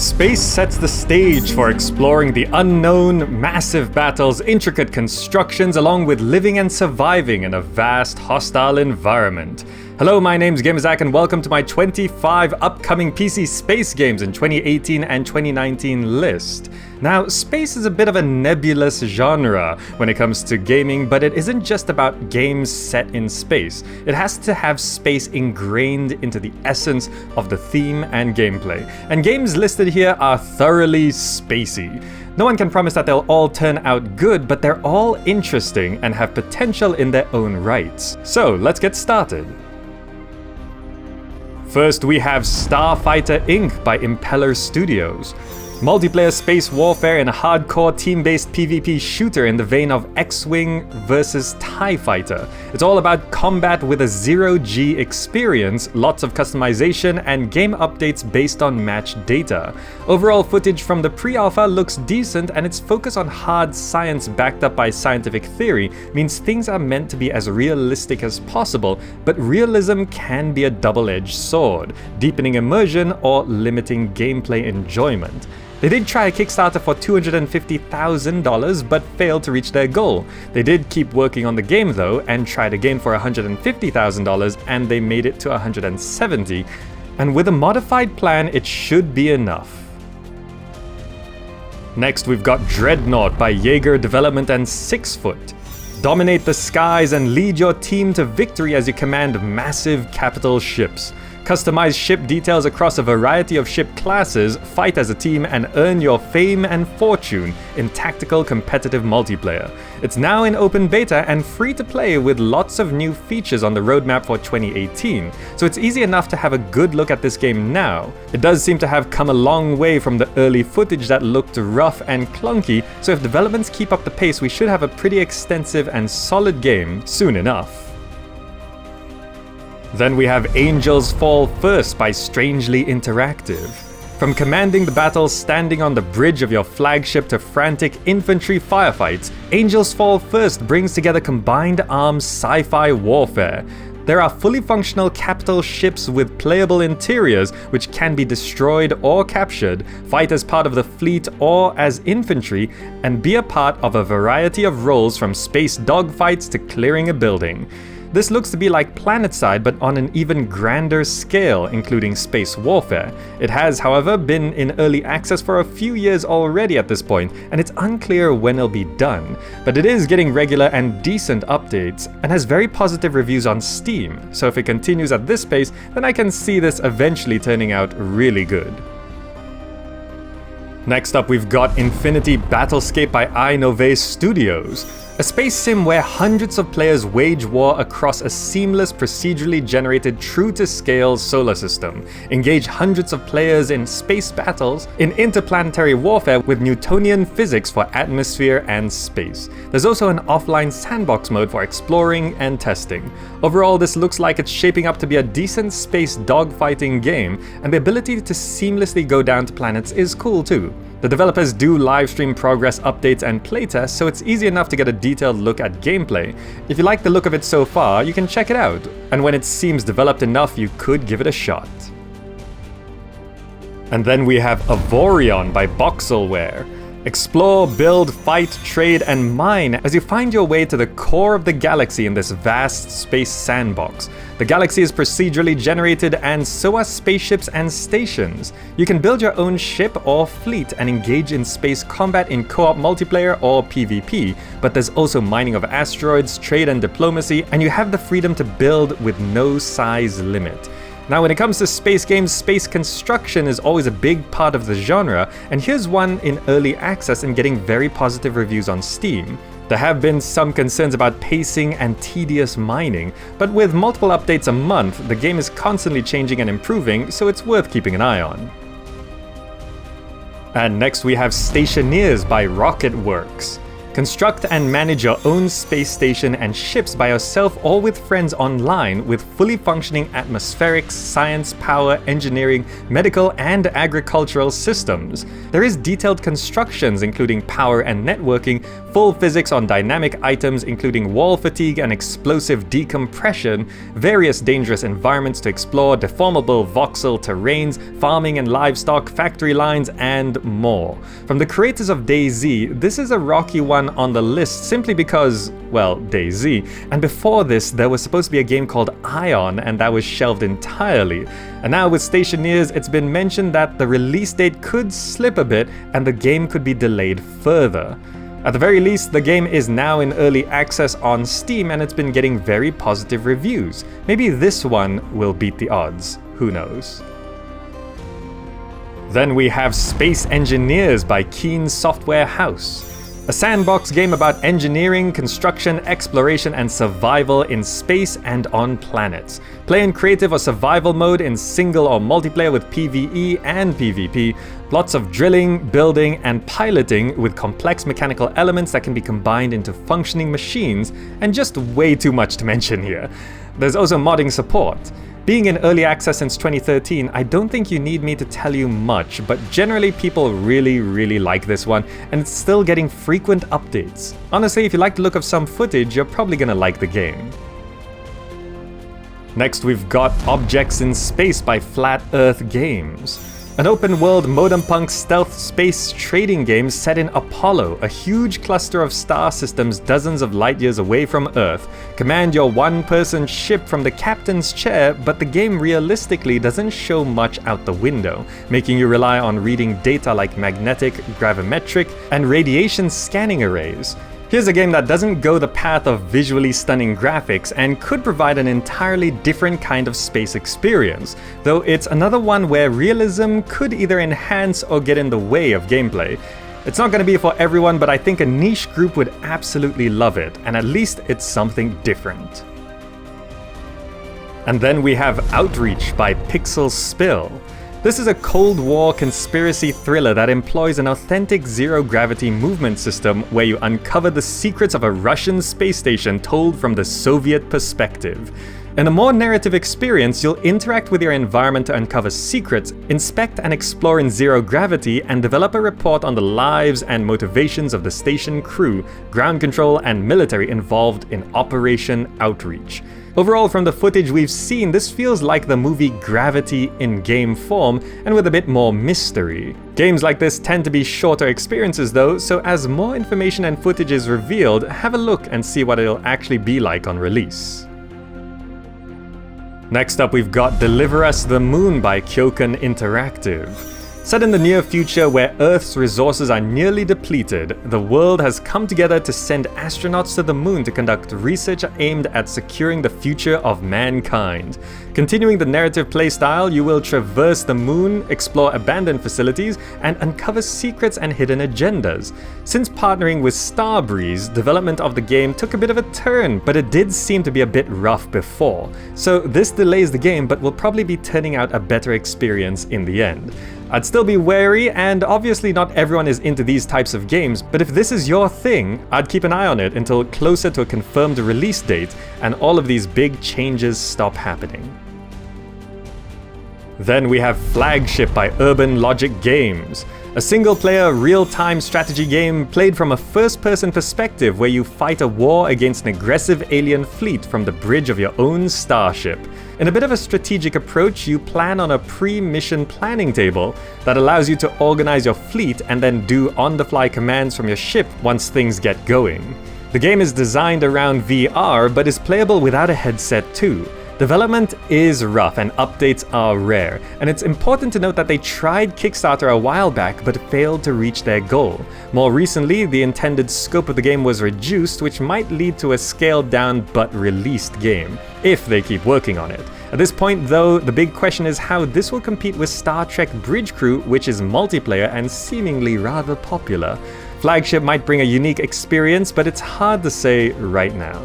Space sets the stage for exploring the unknown, massive battles, intricate constructions, along with living and surviving in a vast, hostile environment. Hello, my name's GamerZach and welcome to my 25 upcoming PC space games in 2018 and 2019 list. Now, space is a bit of a nebulous genre when it comes to gaming, but it isn't just about games set in space. It has to have space ingrained into the essence of the theme and gameplay. And games listed here are thoroughly spacey. No one can promise that they'll all turn out good, but they're all interesting and have potential in their own rights. So, let's get started. First, we have Starfighter Inc. by Impeller Studios. Multiplayer space warfare in a hardcore team-based PvP shooter in the vein of X-Wing vs TIE Fighter. It's all about combat with a zero-G experience, lots of customization, and game updates based on match data. Overall footage from the pre-alpha looks decent, and its focus on hard science backed up by scientific theory means things are meant to be as realistic as possible, but realism can be a double-edged sword, deepening immersion or limiting gameplay enjoyment. They did try a Kickstarter for $250,000 but failed to reach their goal. They did keep working on the game though and tried again for $150,000 and they made it to $170,000. And with a modified plan, it should be enough. Next, we've got Dreadnought by Yager Development and SixFoot. Dominate the skies and lead your team to victory as you command massive capital ships. Customize ship details across a variety of ship classes, fight as a team, and earn your fame and fortune in tactical competitive multiplayer. It's now in open beta and free to play with lots of new features on the roadmap for 2018, so it's easy enough to have a good look at this game now. It does seem to have come a long way from the early footage that looked rough and clunky, so if developments keep up the pace, we should have a pretty extensive and solid game soon enough. Then we have Angels Fall First by Strangely Interactive. From commanding the battle standing on the bridge of your flagship to frantic infantry firefights, Angels Fall First brings together combined arms sci-fi warfare. There are fully functional capital ships with playable interiors which can be destroyed or captured, fight as part of the fleet or as infantry, and be a part of a variety of roles from space dogfights to clearing a building. This looks to be like PlanetSide but on an even grander scale, including space warfare. It has, however, been in early access for a few years already at this point, and it's unclear when it'll be done. But it is getting regular and decent updates, and has very positive reviews on Steam, so if it continues at this pace, then I can see this eventually turning out really good. Next up, we've got Infinity Battlescape by iNove Studios. A space sim where hundreds of players wage war across a seamless, procedurally generated, true-to-scale solar system. Engage hundreds of players in space battles in interplanetary warfare with Newtonian physics for atmosphere and space. There's also an offline sandbox mode for exploring and testing. Overall, this looks like it's shaping up to be a decent space dogfighting game, and the ability to seamlessly go down to planets is cool too. The developers do livestream progress updates and playtests, so it's easy enough to get a detailed look at gameplay. If you like the look of it so far, you can check it out, and when it seems developed enough, you could give it a shot. And then we have Avorion by Voxelware. Explore, build, fight, trade, and mine as you find your way to the core of the galaxy in this vast space sandbox. The galaxy is procedurally generated, and so are spaceships and stations. You can build your own ship or fleet and engage in space combat in co-op multiplayer or PvP, but there's also mining of asteroids, trade and diplomacy, and you have the freedom to build with no size limit. Now, when it comes to space games, space construction is always a big part of the genre, and here's one in early access and getting very positive reviews on Steam. There have been some concerns about pacing and tedious mining, but with multiple updates a month, the game is constantly changing and improving, so it's worth keeping an eye on. And next we have Stationeers by Rocketworks. Construct and manage your own space station and ships by yourself or with friends online with fully functioning atmospherics, science, power, engineering, medical, and agricultural systems. There is detailed constructions including power and networking, full physics on dynamic items including wall fatigue and explosive decompression, various dangerous environments to explore, deformable voxel terrains, farming and livestock, factory lines, and more. From the creators of DayZ, this is a rocky one on the list simply because, well, DayZ. And before this, there was supposed to be a game called Ion, and that was shelved entirely. And now with Stationeers, it's been mentioned that the release date could slip a bit and the game could be delayed further. At the very least, the game is now in early access on Steam and it's been getting very positive reviews. Maybe this one will beat the odds, who knows. Then we have Space Engineers by Keen Software House. A sandbox game about engineering, construction, exploration, and survival in space and on planets. Play in creative or survival mode in single or multiplayer with PvE and PvP. Lots of drilling, building, and piloting with complex mechanical elements that can be combined into functioning machines, and just way too much to mention here. There's also modding support. Being in early access since 2013, I don't think you need me to tell you much, but generally people really like this one, and it's still getting frequent updates. Honestly, if you like the look of some footage, you're probably gonna like the game. Next we've got Objects in Space by Flat Earth Games. An open-world modem-punk stealth space trading game set in Apollo, a huge cluster of star systems dozens of light years away from Earth. Command your one-person ship from the captain's chair, but the game realistically doesn't show much out the window, making you rely on reading data like magnetic, gravimetric, and radiation scanning arrays. Here's a game that doesn't go the path of visually stunning graphics and could provide an entirely different kind of space experience, though it's another one where realism could either enhance or get in the way of gameplay. It's not going to be for everyone, but I think a niche group would absolutely love it, and at least it's something different. And then we have Outreach by Pixel Spill. This is a Cold War conspiracy thriller that employs an authentic zero-gravity movement system where you uncover the secrets of a Russian space station told from the Soviet perspective. In a more narrative experience, you'll interact with your environment to uncover secrets, inspect and explore in zero gravity, and develop a report on the lives and motivations of the station crew, ground control, and military involved in Operation Outreach. Overall, from the footage we've seen, this feels like the movie Gravity in game form, and with a bit more mystery. Games like this tend to be shorter experiences though, so as more information and footage is revealed, have a look and see what it'll actually be like on release. Next up we've got Deliver Us the Moon by Kyokan Interactive. Set in the near future where Earth's resources are nearly depleted, the world has come together to send astronauts to the moon to conduct research aimed at securing the future of mankind. Continuing the narrative playstyle, you will traverse the moon, explore abandoned facilities, and uncover secrets and hidden agendas. Since partnering with Starbreeze, development of the game took a bit of a turn, but it did seem to be a bit rough before. So this delays the game, but will probably be turning out a better experience in the end. I'd still be wary, and obviously not everyone is into these types of games, but if this is your thing, I'd keep an eye on it until closer to a confirmed release date and all of these big changes stop happening. Then we have Flagship by Urban Logic Games. A single-player, real-time strategy game played from a first-person perspective where you fight a war against an aggressive alien fleet from the bridge of your own starship. In a bit of a strategic approach, you plan on a pre-mission planning table that allows you to organize your fleet and then do on-the-fly commands from your ship once things get going. The game is designed around VR, but is playable without a headset too. Development is rough and updates are rare, and it's important to note that they tried Kickstarter a while back but failed to reach their goal. More recently, the intended scope of the game was reduced, which might lead to a scaled down but released game, if they keep working on it. At this point though, the big question is how this will compete with Star Trek Bridge Crew, which is multiplayer and seemingly rather popular. Flagship might bring a unique experience, but it's hard to say right now.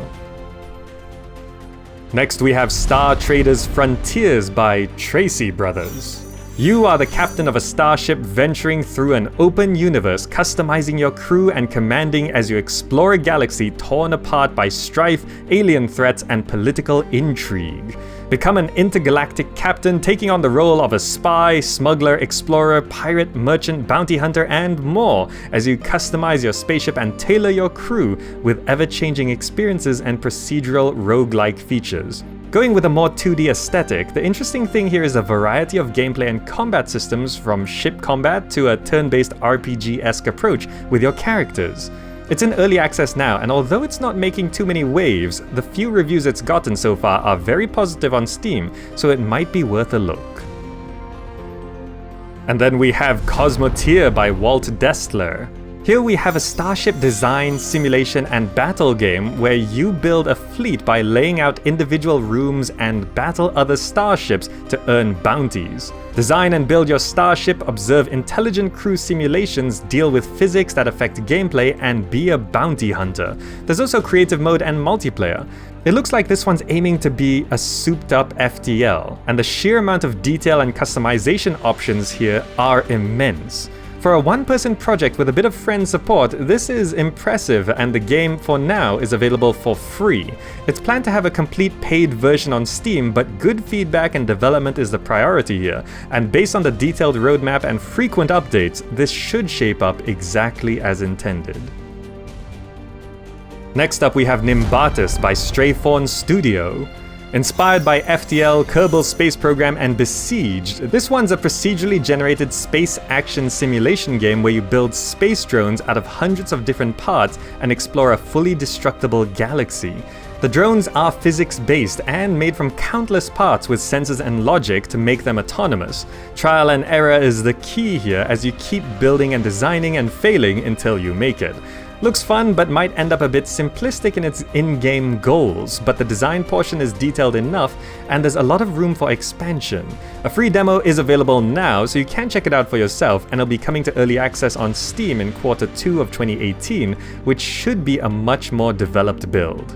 Next we have Star Traders Frontiers by Tracy Brothers. You are the captain of a starship venturing through an open universe, customizing your crew and commanding as you explore a galaxy torn apart by strife, alien threats, and political intrigue. Become an intergalactic captain, taking on the role of a spy, smuggler, explorer, pirate, merchant, bounty hunter, and more, as you customize your spaceship and tailor your crew with ever-changing experiences and procedural roguelike features. Going with a more 2D aesthetic, the interesting thing here is a variety of gameplay and combat systems, from ship combat to a turn-based RPG-esque approach with your characters. It's in early access now, and although it's not making too many waves, the few reviews it's gotten so far are very positive on Steam, so it might be worth a look. And then we have Cosmoteer by Walt Destler. Here we have a starship design, simulation, and battle game where you build a fleet by laying out individual rooms and battle other starships to earn bounties. Design and build your starship, observe intelligent crew simulations, deal with physics that affect gameplay, and be a bounty hunter. There's also creative mode and multiplayer. It looks like this one's aiming to be a souped-up FTL, and the sheer amount of detail and customization options here are immense. For a one-person project with a bit of friend support, this is impressive, and the game for now is available for free. It's planned to have a complete paid version on Steam, but good feedback and development is the priority here, and based on the detailed roadmap and frequent updates, this should shape up exactly as intended. Next up we have Nimbatus by Straythorn Studio. Inspired by FTL, Kerbal Space Program, and Besieged, this one's a procedurally generated space action simulation game where you build space drones out of hundreds of different parts and explore a fully destructible galaxy. The drones are physics-based and made from countless parts with sensors and logic to make them autonomous. Trial and error is the key here as you keep building and designing and failing until you make it. Looks fun, but might end up a bit simplistic in its in-game goals, but the design portion is detailed enough, and there's a lot of room for expansion. A free demo is available now, so you can check it out for yourself, and it'll be coming to early access on Steam in Q2 of 2018, which should be a much more developed build.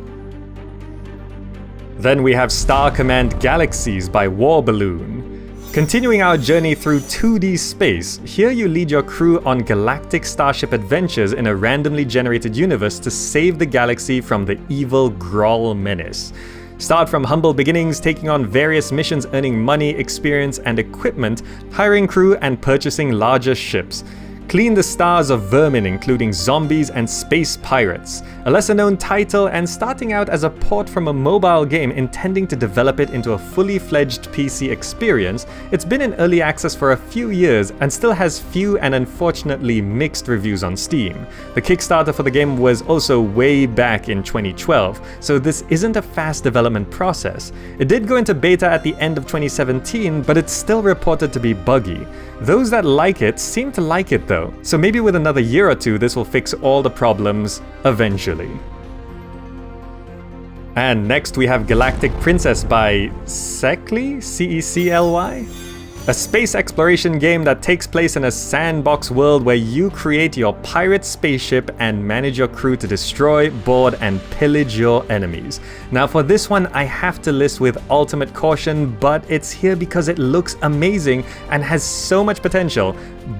Then we have Star Command Galaxies by War Balloon. Continuing our journey through 2D space, here you lead your crew on galactic starship adventures in a randomly generated universe to save the galaxy from the evil Groll menace. Start from humble beginnings, taking on various missions, earning money, experience, and equipment, hiring crew, and purchasing larger ships. Clean the stars of vermin, including zombies and space pirates. A lesser-known title, and starting out as a port from a mobile game intending to develop it into a fully fledged PC experience, it's been in early access for a few years and still has few and unfortunately mixed reviews on Steam. The Kickstarter for the game was also way back in 2012, so this isn't a fast development process. It did go into beta at the end of 2017, but it's still reported to be buggy. Those that like it seem to like it though, so maybe with another year or two this will fix all the problems eventually. And next we have Galactic Princess by Cecly? C-E-C-L-Y? A space exploration game that takes place in a sandbox world where you create your pirate spaceship and manage your crew to destroy, board, and pillage your enemies. Now for this one I have to list with ultimate caution, but it's here because it looks amazing and has so much potential.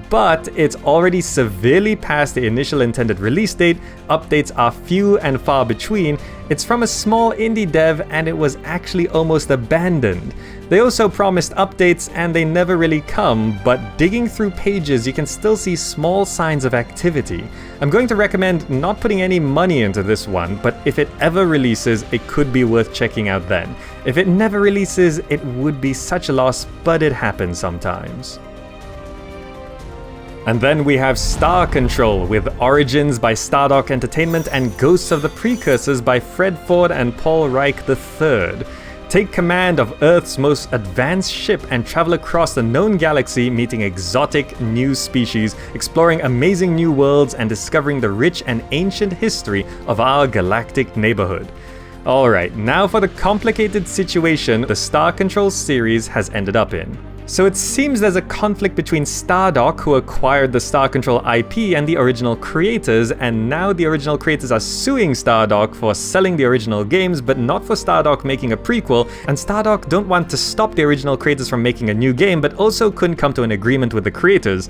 But it's already severely past the initial intended release date, updates are few and far between, it's from a small indie dev and it was actually almost abandoned. They also promised updates and they never really come, but digging through pages you can still see small signs of activity. I'm going to recommend not putting any money into this one, but if it ever releases, it could be worth checking out then. If it never releases, it would be such a loss, but it happens sometimes. And then we have Star Control with Origins by Stardock Entertainment and Ghosts of the Precursors by Fred Ford and Paul Reich III. Take command of Earth's most advanced ship and travel across the known galaxy, meeting exotic new species, exploring amazing new worlds, and discovering the rich and ancient history of our galactic neighborhood. Alright, now for the complicated situation the Star Control series has ended up in. So it seems there's a conflict between Stardock, who acquired the Star Control IP, and the original creators, and now the original creators are suing Stardock for selling the original games, but not for Stardock making a prequel, and Stardock don't want to stop the original creators from making a new game, but also couldn't come to an agreement with the creators.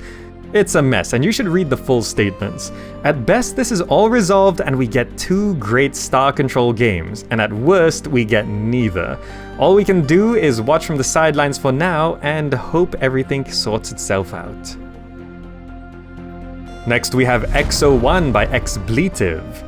It's a mess, and you should read the full statements. At best, this is all resolved and we get 2 great Star Control games, and at worst, we get neither. All we can do is watch from the sidelines for now and hope everything sorts itself out. Next we have X01 by Expletive.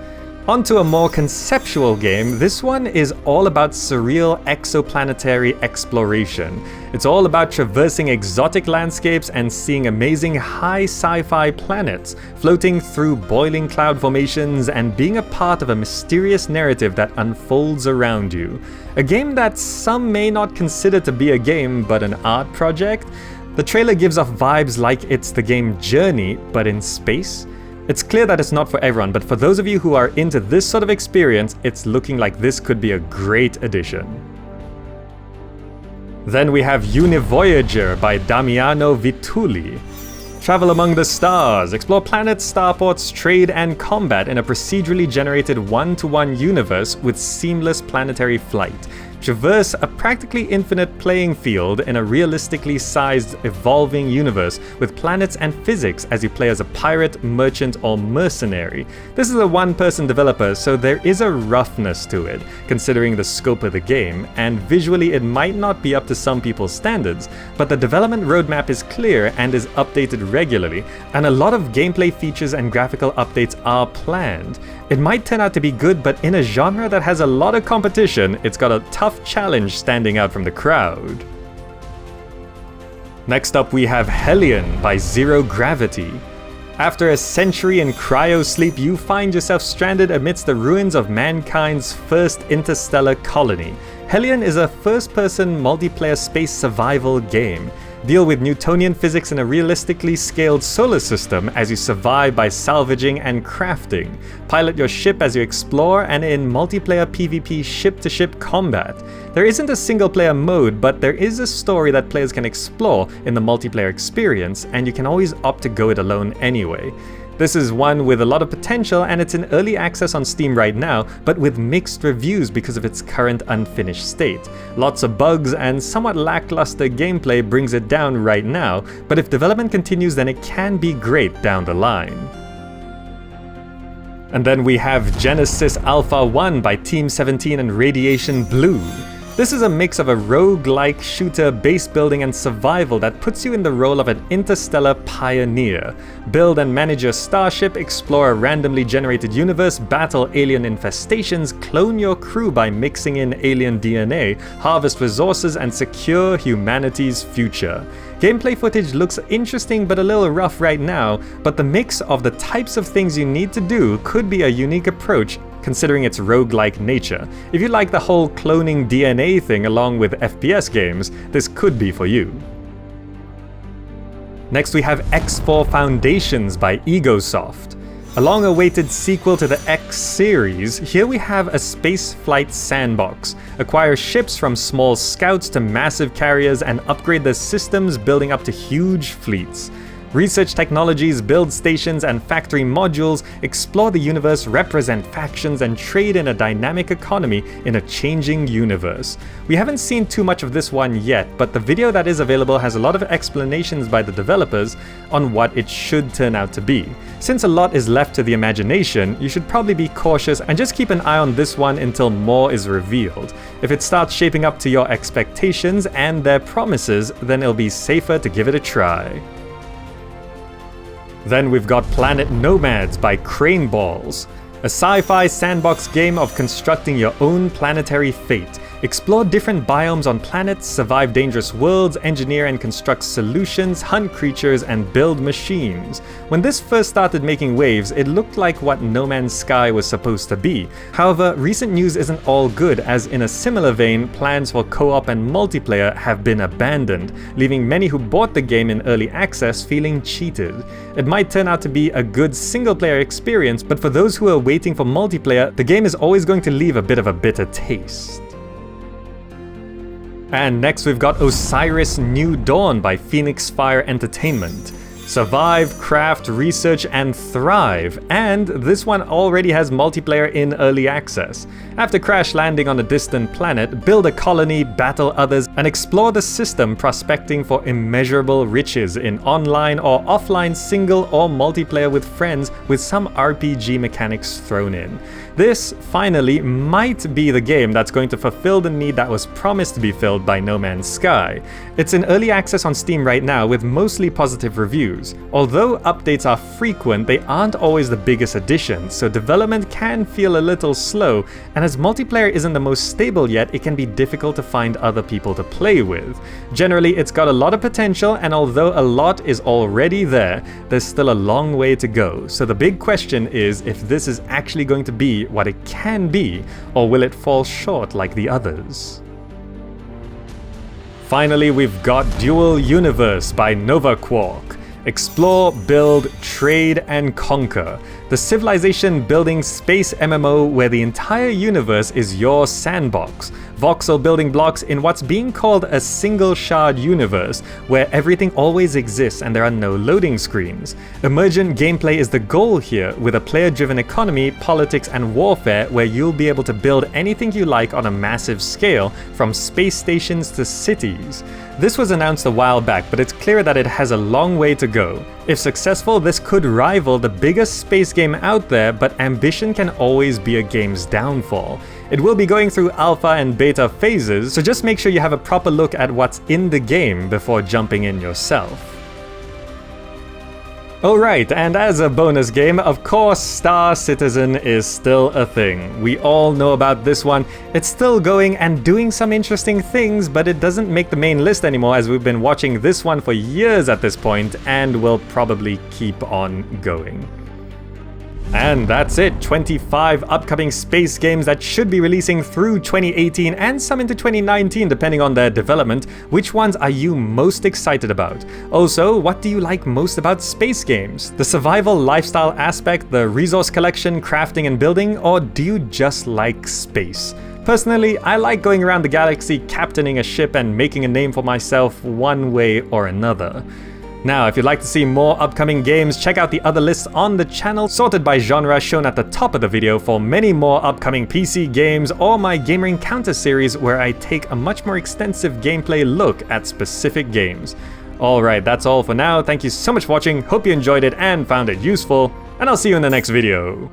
Onto a more conceptual game, this one is all about surreal exoplanetary exploration. It's all about traversing exotic landscapes and seeing amazing high sci-fi planets, floating through boiling cloud formations and being a part of a mysterious narrative that unfolds around you. A game that some may not consider to be a game but an art project. The trailer gives off vibes like it's the game Journey, but in space. It's clear that it's not for everyone, but for those of you who are into this sort of experience, it's looking like this could be a great addition. Then we have UNIVOYAGER by Damiano Vitulli. Travel among the stars, explore planets, starports, trade, and combat in a procedurally generated one-to-one universe with seamless planetary flight. Traverse a practically infinite playing field in a realistically sized, evolving universe with planets and physics as you play as a pirate, merchant, or mercenary. This is a one-person developer, so there is a roughness to it, considering the scope of the game, and visually it might not be up to some people's standards, but the development roadmap is clear and is updated regularly, and a lot of gameplay features and graphical updates are planned. It might turn out to be good, but in a genre that has a lot of competition, it's got a tough challenge standing out from the crowd. Next up we have HELLION by Zero Gravity. After a century in cryo-sleep, you find yourself stranded amidst the ruins of mankind's first interstellar colony. HELLION is a first-person multiplayer space survival game. Deal with Newtonian physics in a realistically scaled solar system as you survive by salvaging and crafting. Pilot your ship as you explore, and in multiplayer PvP ship-to-ship combat. There isn't a single-player mode, but there is a story that players can explore in the multiplayer experience, and you can always opt to go it alone anyway. This is one with a lot of potential, and it's in early access on Steam right now, but with mixed reviews because of its current unfinished state. Lots of bugs and somewhat lackluster gameplay brings it down right now, but if development continues then it can be great down the line. And then we have Genesis Alpha 1 by Team 17 and Radiation Blue. This is a mix of a roguelike shooter, base building, and survival that puts you in the role of an interstellar pioneer. Build and manage your starship, explore a randomly generated universe, battle alien infestations, clone your crew by mixing in alien DNA, harvest resources, and secure humanity's future. Gameplay footage looks interesting but a little rough right now, but the mix of the types of things you need to do could be a unique approach considering its roguelike nature. If you like the whole cloning DNA thing along with FPS games, this could be for you. Next we have X4 Foundations by Egosoft. A long-awaited sequel to the X series, here we have a spaceflight sandbox. Acquire ships from small scouts to massive carriers and upgrade their systems, building up to huge fleets. Research technologies, build stations and factory modules, explore the universe, represent factions, and trade in a dynamic economy in a changing universe. We haven't seen too much of this one yet, but the video that is available has a lot of explanations by the developers on what it should turn out to be. Since a lot is left to the imagination, you should probably be cautious and just keep an eye on this one until more is revealed. If it starts shaping up to your expectations and their promises, then it'll be safer to give it a try. Then we've got Planet Nomads by Crane Balls. A sci-fi sandbox game of constructing your own planetary fate. Explore different biomes on planets, survive dangerous worlds, engineer and construct solutions, hunt creatures, and build machines. When this first started making waves, it looked like what No Man's Sky was supposed to be. However, recent news isn't all good, as in a similar vein, plans for co-op and multiplayer have been abandoned, leaving many who bought the game in early access feeling cheated. It might turn out to be a good single-player experience, but for those who are waiting for multiplayer, the game is always going to leave a bit of a bitter taste. And next we've got Osiris New Dawn by Phoenix Fire Entertainment. Survive, craft, research, and thrive. And this one already has multiplayer in early access. After crash landing on a distant planet, build a colony, battle others, and explore the system, prospecting for immeasurable riches in online or offline single or multiplayer with friends, with some RPG mechanics thrown in. This, finally, might be the game that's going to fulfill the need that was promised to be filled by No Man's Sky. It's in early access on Steam right now with mostly positive reviews. Although updates are frequent, they aren't always the biggest additions, so development can feel a little slow, and as multiplayer isn't the most stable yet, it can be difficult to find other people to play with. Generally, it's got a lot of potential, and although a lot is already there, there's still a long way to go. So the big question is if this is actually going to be what it can be, or will it fall short like the others? Finally, we've got Dual Universe by Nova Quark. Explore, build, trade, and conquer. The civilization-building space MMO where the entire universe is your sandbox. Voxel building blocks in what's being called a single-shard universe, where everything always exists and there are no loading screens. Emergent gameplay is the goal here, with a player-driven economy, politics, and warfare where you'll be able to build anything you like on a massive scale, from space stations to cities. This was announced a while back, but it's clear that it has a long way to go. If successful, this could rival the biggest space game out there, but ambition can always be a game's downfall. It will be going through alpha and beta phases, so just make sure you have a proper look at what's in the game before jumping in yourself. Alright, and as a bonus game, of course, Star Citizen is still a thing. We all know about this one. It's still going and doing some interesting things, but it doesn't make the main list anymore, as we've been watching this one for years at this point, and will probably keep on going. And that's it, 25 upcoming space games that should be releasing through 2018 and some into 2019 depending on their development. Which ones are you most excited about? Also, what do you like most about space games? The survival lifestyle aspect, the resource collection, crafting and building, or do you just like space? Personally, I like going around the galaxy, captaining a ship and making a name for myself one way or another. Now, if you'd like to see more upcoming games, check out the other lists on the channel, sorted by genre, shown at the top of the video for many more upcoming PC games, or my Gamer Encounter series where I take a much more extensive gameplay look at specific games. Alright, that's all for now. Thank you so much for watching, hope you enjoyed it and found it useful, and I'll see you in the next video.